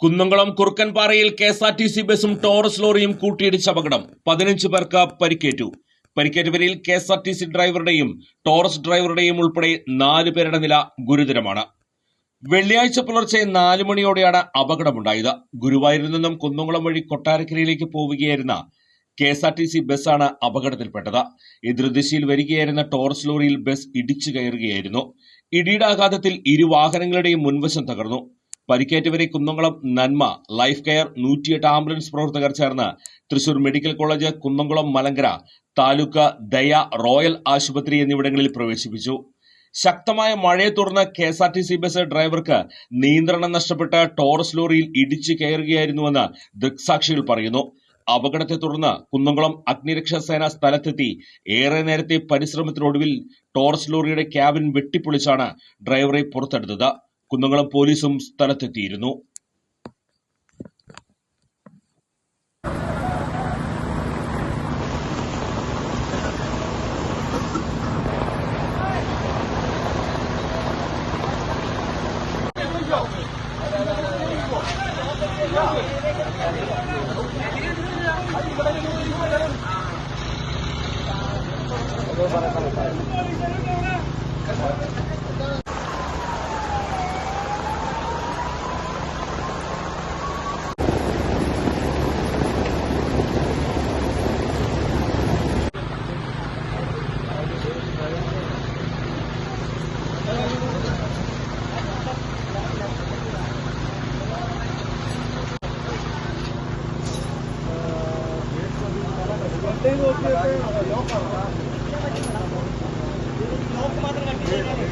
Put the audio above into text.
Kunnamkulam കുറുക്കൻപാറയിൽ KSRTC ബസും Taurus ലോറിയും കൂട്ടിയിടിച്ച അപകടം 15 പേർക്ക് പരിക്കേറ്റു. പരിക്കേറ്റവരിൽ കെഎസ്ആർടിസി ഡ്രൈവറുടെയും ടോറസ് ഡ്രൈവറുടെയും ഉൾപ്പെടെ 4 പേരുടെ നില ഗുരുതരമാണ്. വെള്ളിയാഴ്ച പുലർച്ചെ 4 മണിയോടെയാണ് അപകടമുണ്ടായത്. ഗുരുവായൂരിൽ നിന്നും കുന്നംകുളം വഴി കൊട്ടാരക്കരയിലേക്ക് പോവുകയായിരുന്ന കെഎസ്ആർടിസി ബസ്സാണ് അപകടത്തിൽപ്പെട്ടത്. എതിർദിശയിൽ വരികയായിരുന്ന ടോറസ് ലോറിയിൽ ബസ് ഇടിച്ചു കയറുകയായിരുന്നു. ഇടിയുടെ ആഘാതത്തിൽ ഇരു വാഹനങ്ങളുടെയും മുൻവശം തകർന്നു. പരിക്കേറ്റവരെ കുന്നംകുളം നന്മ, ലൈഫ് കെയർ, 108 ആംബുലൻസ് പ്രവർത്തകർ ചേർന്ന് തൃശൂർ മെഡിക്കൽ കോളേജ്, കുന്നംകുളം മലങ്കര താലൂക്ക് ദയ റോയൽ ആശുപത്രി എന്നിവിടങ്ങളിൽ പ്രവേശിപ്പിച്ചു. ശക്തമായ മഴയെ തുടർന്ന് കെഎസ്ആർടിസി ബസ് ഡ്രൈവർക്ക് നിയന്ത്രണം നഷ്ടപ്പെട്ട് ടോറസ് ലോറിയിൽ ഇടിച്ചു കയറുകയായിരുന്നുവെന്ന് ദൃക്സാക്ഷികൾ പറയുന്നു. അപകടത്തെ തുടർന്ന് കുന്നംകുളം അഗ്നിരക്ഷാ സേന സ്ഥലത്തെത്തി ഏറെ നേരത്തെ പരിശ്രമത്തിനൊടുവിൽ ടോറസ് ലോറിയുടെ ക്യാബിൻ വെട്ടിപ്പൊളിച്ചാണ് ഡ്രൈവറെ പുറത്തെടുത്തത്. കുന്നംകുളം പോലീസും സ്ഥലത്തെത്തിയിരുന്നു. लोग